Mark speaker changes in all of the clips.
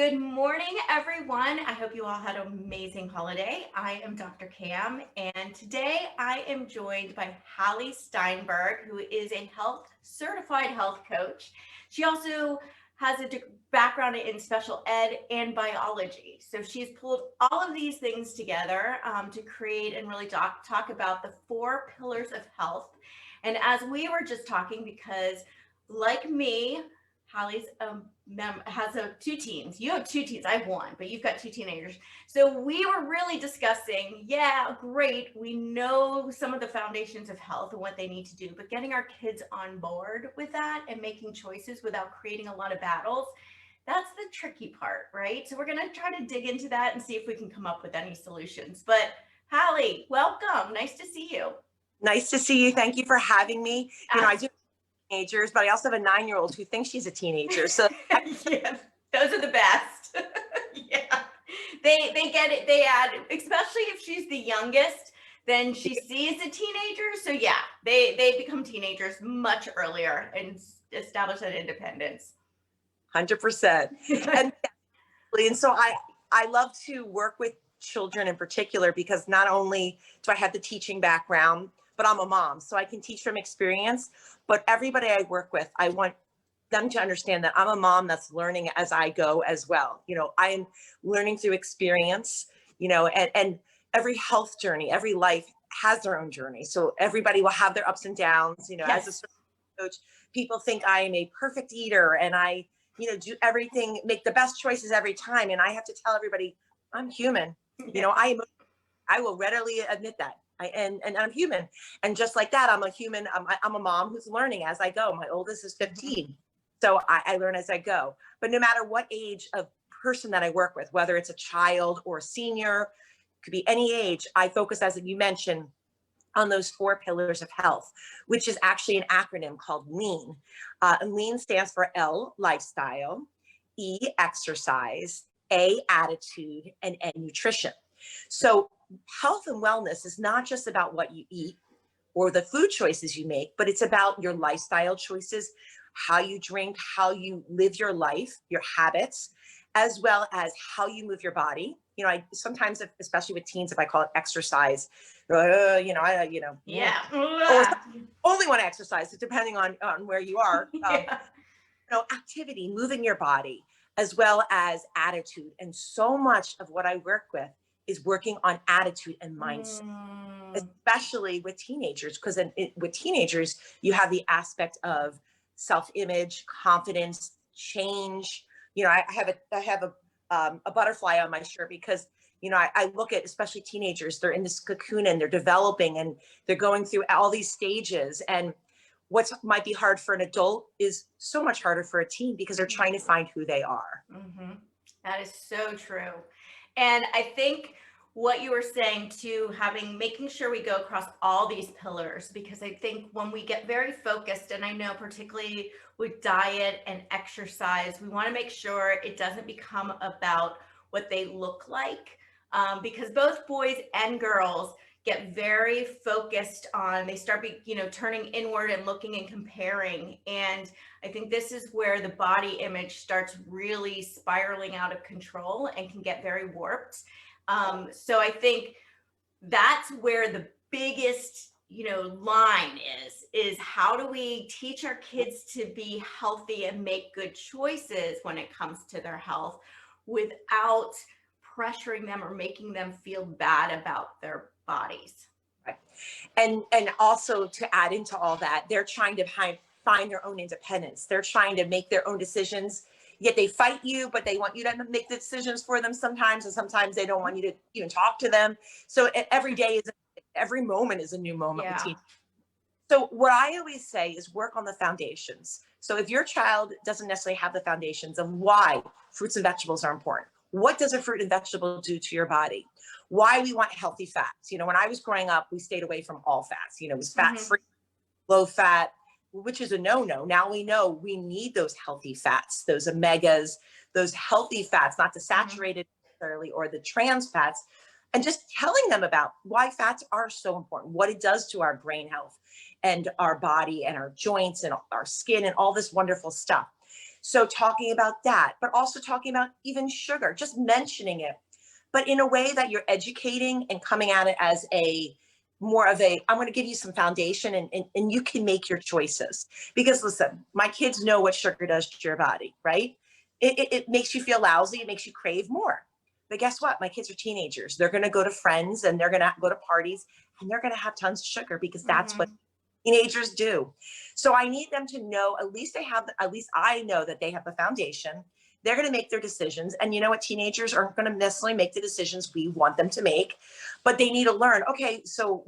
Speaker 1: Good morning, everyone. I hope you all had an amazing holiday. I am Dr. Cam, and today I am joined by Hallie Steinberg, who is a certified health coach. She also has a background in special ed and biology. So she's pulled all of these things together to create and really talk about the 4 pillars of health. And as we were just talking, because like me, Hallie's has 2 teens. You have 2 teens. I have one, but you've got 2 teenagers. So we were really discussing, yeah, great. We know some of the foundations of health and what they need to do, but getting our kids on board with that and making choices without creating a lot of battles, that's the tricky part, right? So we're going to try to dig into that and see if we can come up with any solutions. But Hallie, welcome. Nice to see you.
Speaker 2: Nice to see you. Thank you for having me. I do teenagers, but I also have a 9-year-old who thinks she's a teenager. So
Speaker 1: yes, those are the best. Yeah, they get it. They add, especially if she's the youngest, then she sees a teenager. So yeah, they become teenagers much earlier and establish that independence.
Speaker 2: 100%. And so I love to work with children in particular because not only do I have the teaching background, but I'm a mom, so I can teach from experience. But everybody I work with, I want them to understand that I'm a mom that's learning as I go as well. I'm learning through experience, and every health journey, every life has their own journey. So everybody will have their ups and downs.
Speaker 1: Yes.
Speaker 2: As a coach, people think I am a perfect eater and I, do everything, make the best choices every time. And I have to tell everybody, I'm human. I will readily admit that. And I'm human. And just like that, I'm a human. I'm a mom who's learning as I go. My oldest is 15. So I learn as I go. But no matter what age of person that I work with, whether it's a child or a senior, could be any age, I focus, as you mentioned, on those 4 pillars of health, which is actually an acronym called LEAN. And LEAN stands for L, lifestyle, E, exercise, A, attitude, and N, nutrition. So health and wellness is not just about what you eat or the food choices you make, but it's about your lifestyle choices, how you drink, how you live your life, your habits, as well as how you move your body. I sometimes, especially with teens, if I call it exercise,
Speaker 1: Yeah.
Speaker 2: Or only want to exercise, depending on where you are.
Speaker 1: Yeah.
Speaker 2: Activity, moving your body, as well as attitude. And so much of what I work with is working on attitude and mindset, especially with teenagers, because with teenagers, you have the aspect of self-image, confidence, change. I have a butterfly on my shirt because, I look at, especially teenagers, they're in this cocoon and they're developing and they're going through all these stages. And what might be hard for an adult is so much harder for a teen because they're trying to find who they are.
Speaker 1: Mm-hmm. That is so true. And I think what you were saying too, making sure we go across all these pillars, because I think when we get very focused, and I know particularly with diet and exercise, we want to make sure it doesn't become about what they look like, because both boys and girls get very focused on, they start turning inward and looking and comparing. And I think this is where the body image starts really spiraling out of control and can get very warped. So I think that's where the biggest, line is how do we teach our kids to be healthy and make good choices when it comes to their health without pressuring them or making them feel bad about their bodies.
Speaker 2: Right. And also to add into all that, they're trying to find their own independence. They're trying to make their own decisions, yet they fight you, but they want you to make the decisions for them sometimes. And sometimes they don't want you to even talk to them. So every moment is a new moment.
Speaker 1: Yeah.
Speaker 2: So what I always say is work on the foundations. So if your child doesn't necessarily have the foundations of why fruits and vegetables are important, what does a fruit and vegetable do to your body? Why we want healthy fats. When I was growing up, we stayed away from all fats. It was fat-free, low fat, which is a no-no. Now we know we need those healthy fats, those omegas, those healthy fats, not the saturated necessarily or the trans fats, and just telling them about why fats are so important, what it does to our brain health and our body and our joints and our skin and all this wonderful stuff. So talking about that, but also talking about even sugar, just mentioning it, but in a way that you're educating and coming at it as a more of a, I'm going to give you some foundation, and you can make your choices. Because listen, my kids know what sugar does to your body, right? It makes you feel lousy. It makes you crave more. But guess what? My kids are teenagers. They're going to go to friends and they're going to go to parties and they're going to have tons of sugar because that's what
Speaker 1: Mhm.
Speaker 2: teenagers do. So I need them to know, at least they have, at least I know that they have the foundation. They're going to make their decisions. And you know what? Teenagers aren't going to necessarily make the decisions we want them to make, but they need to learn. Okay, so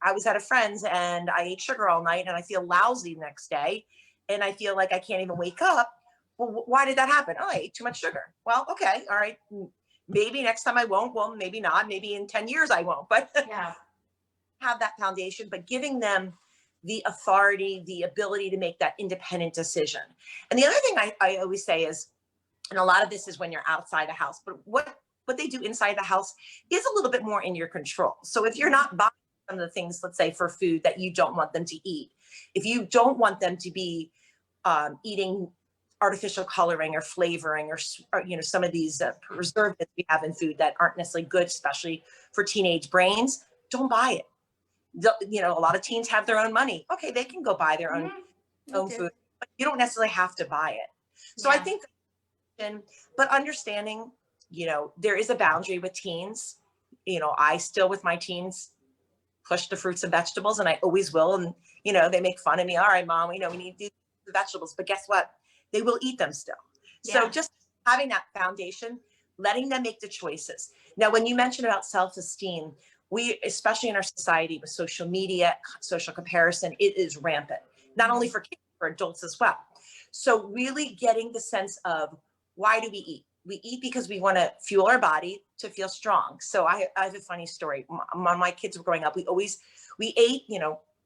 Speaker 2: I was at a friend's and I ate sugar all night and I feel lousy the next day and I feel like I can't even wake up. Well, why did that happen? Oh, I ate too much sugar. Well, okay, all right. Maybe next time I won't. Well, maybe not. Maybe in 10 years I won't. But
Speaker 1: Yeah.
Speaker 2: have that foundation, but giving them the authority, the ability to make that independent decision. And the other thing I always say is, and a lot of this is when you're outside the house, but what they do inside the house is a little bit more in your control. So if you're
Speaker 1: Mhm.
Speaker 2: not buying some of the things, let's say for food that you don't want them to eat, if you don't want them to be eating artificial coloring or flavoring or some of these preservatives we have in food that aren't necessarily good, especially for teenage brains, don't buy it. A lot of teens have their own money. Okay, they can go buy their own
Speaker 1: Mhm. They
Speaker 2: own
Speaker 1: do.
Speaker 2: food, but you don't necessarily have to buy it. So I
Speaker 1: Yeah.
Speaker 2: think, but understanding, there is a boundary with teens. I still with my teens push the fruits and vegetables, and I always will. And they make fun of me. All right, mom, we need to do the vegetables, but guess what? They will eat them still. So
Speaker 1: Yeah.
Speaker 2: just having that foundation, letting them make the choices. Now, when you mentioned about self-esteem, we, especially in our society with social media, social comparison, it is rampant, not only
Speaker 1: Mhm.
Speaker 2: for kids, for adults as well. So really getting the sense of, why do we eat? We eat because we want to fuel our body to feel strong. So I have a funny story. When my kids were growing up, we ate,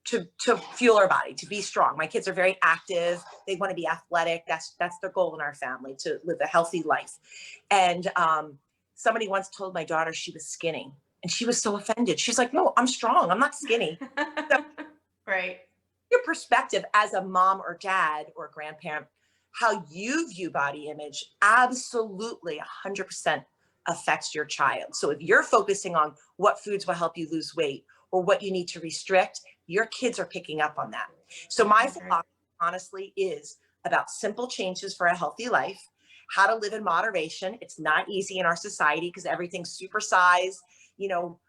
Speaker 2: to fuel our body, to be strong. My kids are very active. They want to be athletic. That's their goal in our family, to live a healthy life. And somebody once told my daughter she was skinny, and she was so offended. She's like, "No, I'm strong. I'm not skinny." So
Speaker 1: Right.
Speaker 2: your perspective as a mom or dad or grandparent, how you view body image absolutely 100% affects your child. So if you're focusing on what foods will help you lose weight or what you need to restrict, your kids are picking up on that. So my
Speaker 1: I agree.
Speaker 2: philosophy, honestly, is about simple changes for a healthy life, how to live in moderation. It's not easy in our society because everything's supersized. You know,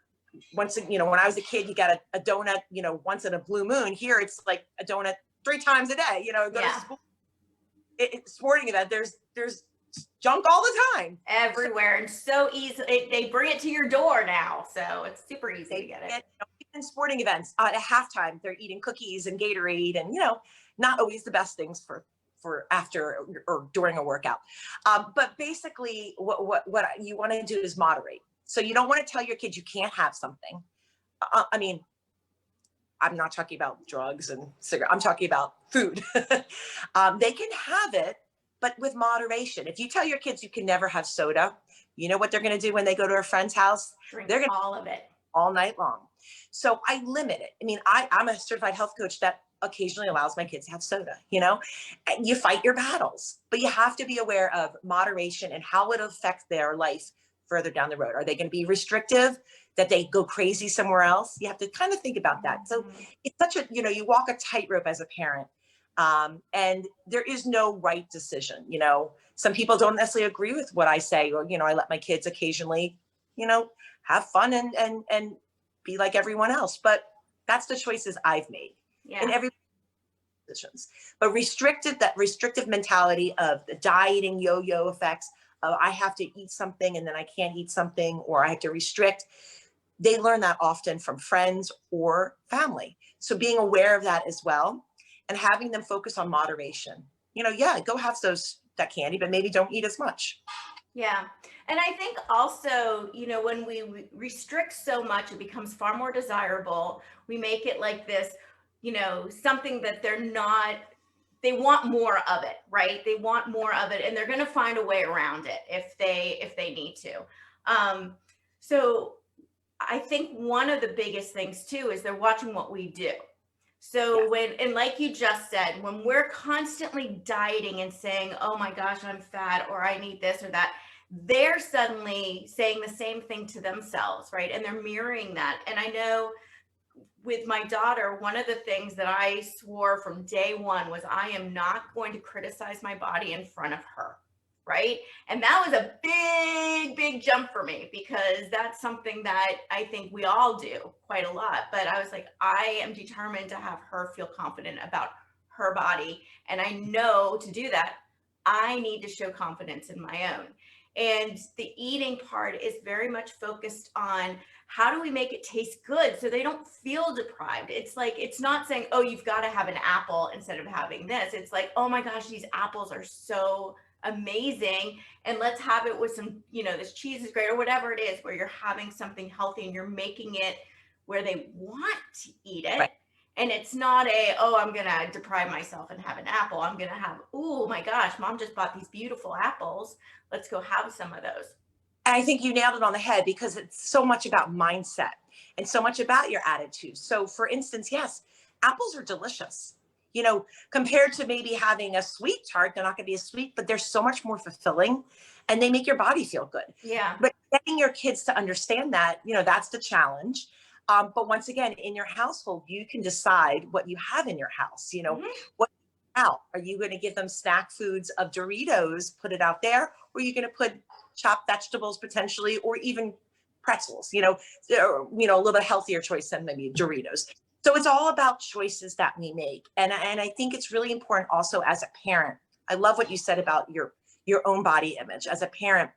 Speaker 2: when I was a kid, you got a donut, once in a blue moon. Here, it's like a donut 3 times a day. Go to
Speaker 1: Yeah.
Speaker 2: school, sporting event. There's junk all the time. So
Speaker 1: Everywhere and so easy. They bring it to your door now, so it's super easy to
Speaker 2: they
Speaker 1: get it.
Speaker 2: get, even sporting events at halftime, they're eating cookies and Gatorade, and not always the best things for after or during a workout. But basically, what you want to do is moderate. So you don't want to tell your kids you can't have something. I mean, I'm not talking about drugs and cigarettes. I'm talking about food. They can have it, but with moderation. If you tell your kids you can never have soda, you know what they're going to do when they go to a friend's house?
Speaker 1: Drink
Speaker 2: They're going to
Speaker 1: all of it.
Speaker 2: all night long. So I limit it. I mean, I'm a certified health coach that occasionally allows my kids to have soda, and you fight your battles, but you have to be aware of moderation and how it affects their life further down the road. Are they going to be restrictive that they go crazy somewhere else? You have to kind of think about that. So
Speaker 1: Mhm.
Speaker 2: it's such a, you walk a tightrope as a parent. And there is no right decision. Some people don't necessarily agree with what I say, or, I let my kids occasionally, you know, have fun and be like everyone else. But that's the choices I've made in
Speaker 1: Yeah.
Speaker 2: every decisions. But restrictive mentality of the dieting yo-yo effects of, I have to eat something and then I can't eat something, or I have to restrict. They learn that often from friends or family. So being aware of that as well, and having them focus on moderation. Yeah, go have that candy, but maybe don't eat as much.
Speaker 1: Yeah. And I think also, when we restrict so much, it becomes far more desirable. We make it like this, something that they want more of it, right? They want more of it and they're going to find a way around it if they need to. So I think one of the biggest things too is they're watching what we do. So
Speaker 2: Yes.
Speaker 1: when, and like you just said, when we're constantly dieting and saying, oh my gosh, I'm fat, or I need this or that, they're suddenly saying the same thing to themselves, right? And they're mirroring that. And I know with my daughter, one of the things that I swore from day one was I am not going to criticize my body in front of her. Right. And that was a big, big jump for me because that's something that I think we all do quite a lot. But I was like, I am determined to have her feel confident about her body. And I know to do that, I need to show confidence in my own. And the eating part is very much focused on how do we make it taste good so they don't feel deprived. It's like, it's not saying, oh, you've got to have an apple instead of having this. It's like, oh my gosh, these apples are so amazing, and let's have it with some, this cheese is great, or whatever it is, where you're having something healthy and you're making it where they want to eat it.
Speaker 2: Right.
Speaker 1: And it's not a, oh, I'm gonna deprive myself and have an apple. I'm gonna have, oh my gosh, mom just bought these beautiful apples, let's go have some of those.
Speaker 2: I think you nailed it on the head because it's so much about mindset and so much about your attitude. So, for instance, yes, apples are delicious. Compared to maybe having a sweet tart, they're not going to be as sweet, but they're so much more fulfilling and they make your body feel good.
Speaker 1: Yeah.
Speaker 2: But getting your kids to understand that, that's the challenge. But once again, in your household, you can decide what you have in your house.
Speaker 1: Hmm.
Speaker 2: What out? Are you going to give them snack foods of Doritos, put it out there, or are you going to put chopped vegetables potentially, or even pretzels? A little bit healthier choice than maybe Doritos. So it's all about choices that we make, and I think it's really important also as a parent. I love what you said about your own body image as a parent.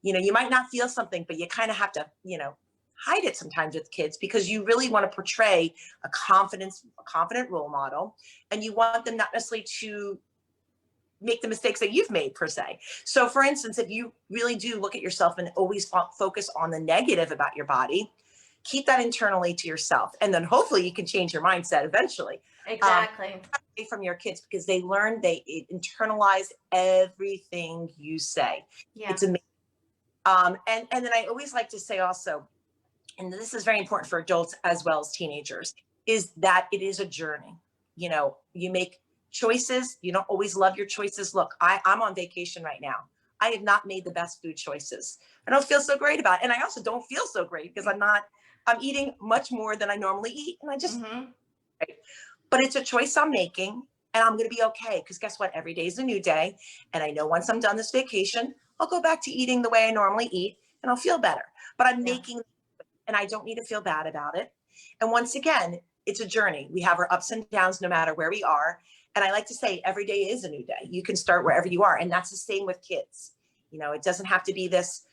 Speaker 2: You might not feel something, but you kind of have to hide it sometimes with kids because you really want to portray a confident role model, and you want them not necessarily to make the mistakes that you've made per se. So for instance, if you really do look at yourself and always focus on the negative about your body, keep that internally to yourself. And then hopefully you can change your mindset eventually. Um,
Speaker 1: Exactly.
Speaker 2: from your kids because they internalize everything you say.
Speaker 1: Yeah.
Speaker 2: It's amazing. And then I always like to say also, and this is very important for adults as well as teenagers, is that it is a journey. You make choices. You don't always love your choices. Look, I'm on vacation right now. I have not made the best food choices. I don't feel so great about it. And I also don't feel so great because I'm eating much more than I normally eat. And I just,
Speaker 1: Hmm.
Speaker 2: right? But it's a choice I'm making and I'm going to be okay. Because guess what? Every day is a new day. And I know once I'm done this vacation, I'll go back to eating the way I normally eat and I'll feel better. But I'm
Speaker 1: Yeah.
Speaker 2: making, and I don't need to feel bad about it. And once again, it's a journey. We have our ups and downs no matter where we are. And I like to say every day is a new day. You can start wherever you are. And that's the same with kids. It doesn't have to be this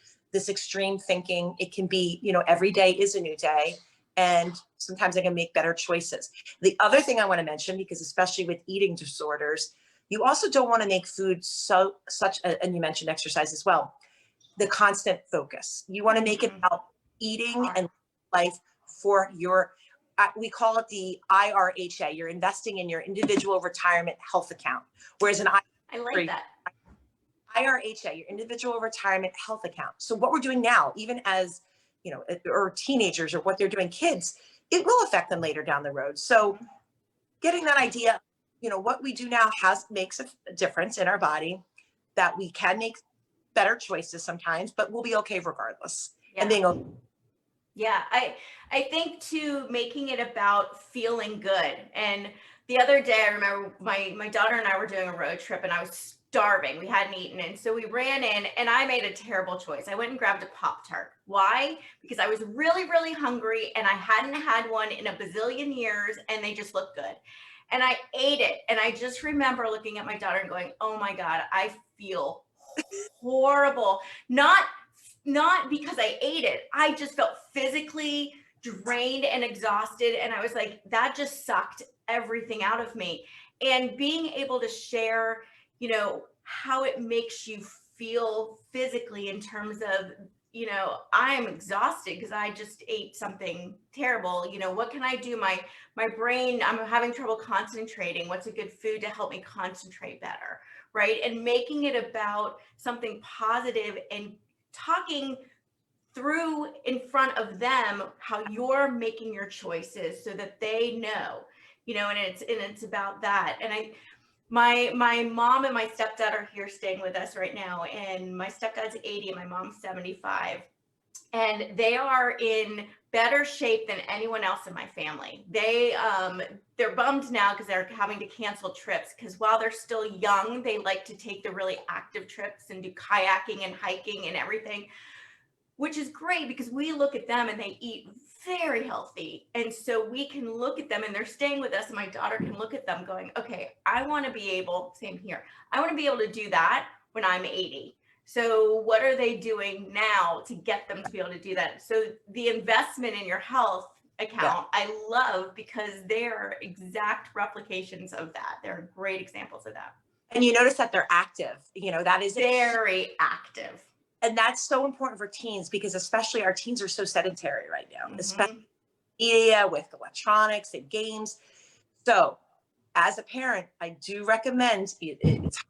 Speaker 2: extreme thinking. It can be, every day is a new day. And sometimes I can make better choices. The other thing I want to mention, because especially with eating disorders, you also don't want to make food and you mentioned exercise as well, the constant focus. You want to make it
Speaker 1: Hmm.
Speaker 2: about eating
Speaker 1: Hard.
Speaker 2: and life for we call it the IRHA. You're investing in your individual retirement health account. Whereas an
Speaker 1: I like that.
Speaker 2: IRHA, your individual retirement health account. So what we're doing now, even as, or teenagers or what they're doing, kids, it will affect them later down the road. So
Speaker 1: Mhm.
Speaker 2: getting that idea, what we do now makes a difference in our body, that we can make better choices sometimes, but we'll be okay regardless. And
Speaker 1: Yeah.
Speaker 2: being okay.
Speaker 1: Yeah, I think too, making it about feeling good. And the other day I remember my daughter and I were doing a road trip and I was starving. We hadn't eaten. And so we ran in and I made a terrible choice. I went and grabbed a Pop-Tart. Why? Because I was really, really hungry and I hadn't had one in a bazillion years and they just looked good. And I ate it. And I just remember looking at my daughter and going, oh my God, I feel horrible. Not because I ate it. I just felt physically drained and exhausted. And I was like, that just sucked everything out of me. And being able to share, how it makes you feel physically in terms of, I am exhausted because I just ate something terrible. What can I do? My brain, I'm having trouble concentrating. What's a good food to help me concentrate better? Right. And making it about something positive and talking through in front of them how you're making your choices so that they know, and it's about that. And my mom and my stepdad are here staying with us right now, and my stepdad's 80 and my mom's 75, and they are in better shape than anyone else in my family. They're bummed now because they're having to cancel trips, because while they're still young, they like to take the really active trips and do kayaking and hiking and everything, which is great because we look at them and they eat very healthy. And so we can look at them and they're staying with us, and my daughter can look at them going, okay, I want to be able, same here, I want to be able to do that when I'm 80. So what are they doing now to get them to be able to do that? So the investment in your health
Speaker 2: Yeah.
Speaker 1: account, I love, because they're exact replications of that. They're great examples of that.
Speaker 2: And you notice that they're active, that is
Speaker 1: Very active.
Speaker 2: and that's so important for teens, because especially our teens are so sedentary right now, especially
Speaker 1: Mm-hmm.
Speaker 2: media with electronics and games. So as a parent, I do recommend it's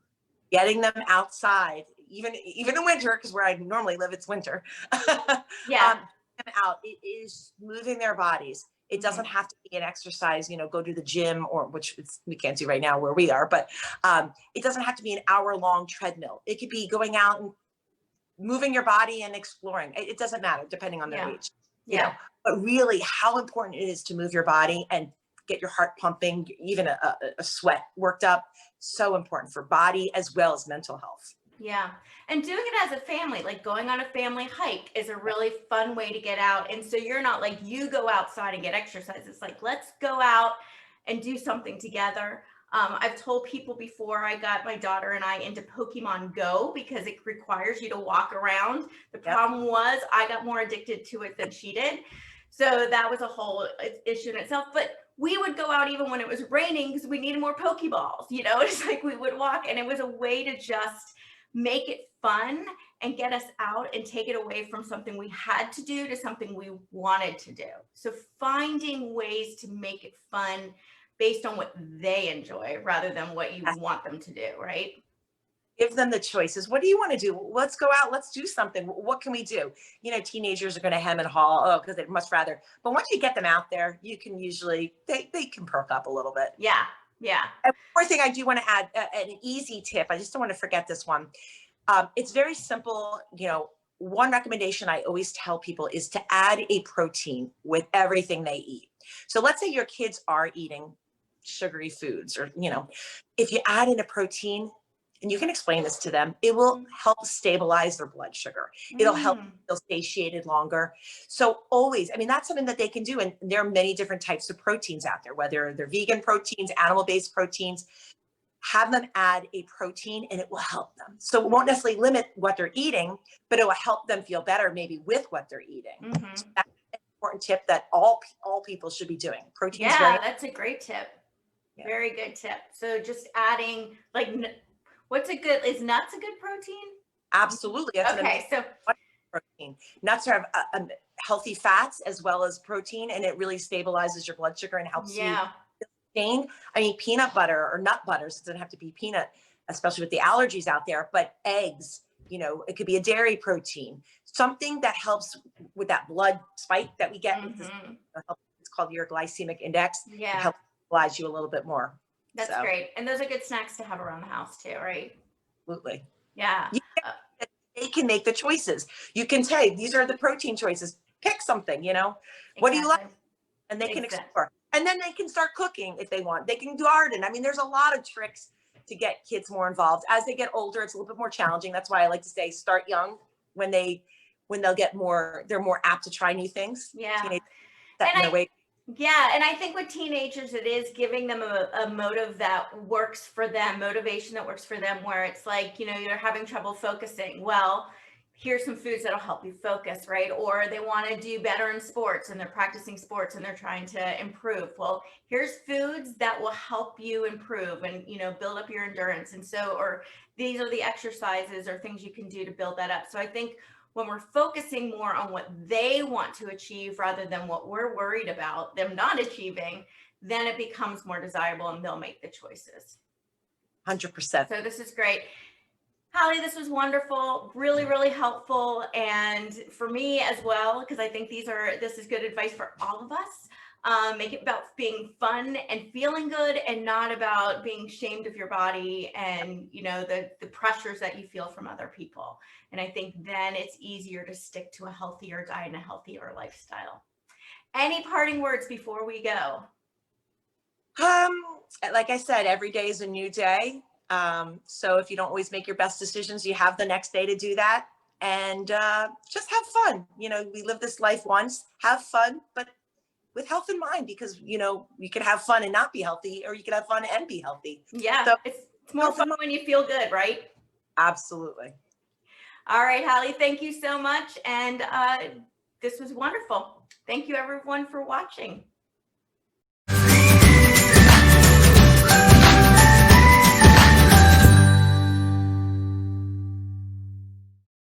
Speaker 2: getting them outside, even in winter, because where I normally live, it's winter.
Speaker 1: Yeah.
Speaker 2: Them out. It is moving their bodies. It
Speaker 1: Mm-hmm.
Speaker 2: doesn't have to be an exercise, go to the gym, or which we can't do right now where we are, but it doesn't have to be an hour-long treadmill. It could be going out and moving your body and exploring. It doesn't matter depending on their
Speaker 1: Yeah.
Speaker 2: age,
Speaker 1: Yeah.
Speaker 2: but really how important it is to move your body and get your heart pumping, even a sweat worked up. So important for body as well as mental health.
Speaker 1: Yeah. And doing it as a family, like going on a family hike, is a really fun way to get out. And so you're not like, you go outside and get exercise. It's like, let's go out and do something together. I've told people before, I got my daughter and I into Pokemon Go because it requires you to walk around. The
Speaker 2: Yep.
Speaker 1: problem was I got more addicted to it than she did. So that was a whole issue in itself. But we would go out even when it was raining because we needed more Pokeballs. It's like we would walk, and it was a way to just make it fun and get us out and take it away from something we had to do to something we wanted to do. So finding ways to make it fun based on what they enjoy rather than what you want them to do, right?
Speaker 2: Give them the choices. What do you want to do? Let's go out. Let's do something. What can we do? Teenagers are going to hem and haw, because they'd much rather. But once you get them out there, you can usually, they can perk up a little bit.
Speaker 1: Yeah. Yeah.
Speaker 2: And one more thing I do want to add, an easy tip. I just don't want to forget this one. It's very simple. One recommendation I always tell people is to add a protein with everything they eat. So let's say your kids are eating sugary foods, or, if you add in a protein, and you can explain this to them, it will help stabilize their blood sugar. It'll help them feel satiated longer. So always, that's something that they can do. And there are many different types of proteins out there, whether they're vegan proteins, animal-based proteins. Have them add a protein and it will help them. So it won't necessarily limit what they're eating, but it will help them feel better maybe with what they're eating.
Speaker 1: Mm-hmm.
Speaker 2: So that's an important tip that all people should be doing. Protein is
Speaker 1: Yeah, that's a great tip.
Speaker 2: Yeah.
Speaker 1: Very good tip. So just adding, like, is nuts a good protein?
Speaker 2: Absolutely. That's
Speaker 1: okay, so
Speaker 2: protein. Nuts have healthy fats as well as protein, and it really stabilizes your blood sugar and helps you sustain. Peanut butter or nut butters, it doesn't have to be peanut, especially with the allergies out there, but eggs, it could be a dairy protein, something that helps with that blood spike that we get. It's called your glycemic index.
Speaker 1: Yeah.
Speaker 2: It helps stabilize you a little bit more.
Speaker 1: That's great. And those are good snacks to have around the house too, right?
Speaker 2: Absolutely.
Speaker 1: Yeah.
Speaker 2: They can make the choices. You can say, these are the protein choices. Pick something, What do you like? And they can explore. And then they can start cooking if they want. They can garden. There's a lot of tricks to get kids more involved. As they get older, it's a little bit more challenging. That's why I like to say start young. When they'll get more, they're more apt to try new things.
Speaker 1: Yeah.
Speaker 2: And
Speaker 1: I think with teenagers, it is giving them a motive that works for them, motivation that works for them, where it's like, you're having trouble focusing. Well, here's some foods that'll help you focus, right? Or they want to do better in sports and they're practicing sports and they're trying to improve. Well, here's foods that will help you improve and, build up your endurance. And so, or these are the exercises or things you can do to build that up. So I think when we're focusing more on what they want to achieve rather than what we're worried about them not achieving, then it becomes more desirable and they'll make the choices.
Speaker 2: 100%.
Speaker 1: So this is great. Hallie, this was wonderful, really, really helpful. And for me as well, because I think this is good advice for all of us. Make it about being fun and feeling good, and not about being ashamed of your body and, you know, the pressures that you feel from other people. And I think then it's easier to stick to a healthier diet and a healthier lifestyle. Any parting words before we go?
Speaker 2: Um, like I said, every day is a new day. So if you don't always make your best decisions, you have the next day to do that. And just have fun. You know, we live this life once. Have fun, but with health in mind, because you know you could have fun and not be healthy, or you could have fun and be healthy.
Speaker 1: Yeah,
Speaker 2: So
Speaker 1: it's more
Speaker 2: health in
Speaker 1: fun
Speaker 2: mind,
Speaker 1: when you feel good, right?
Speaker 2: absolutely.
Speaker 1: All right, Hallie, thank you so much. And this was wonderful. Thank you, everyone, for watching.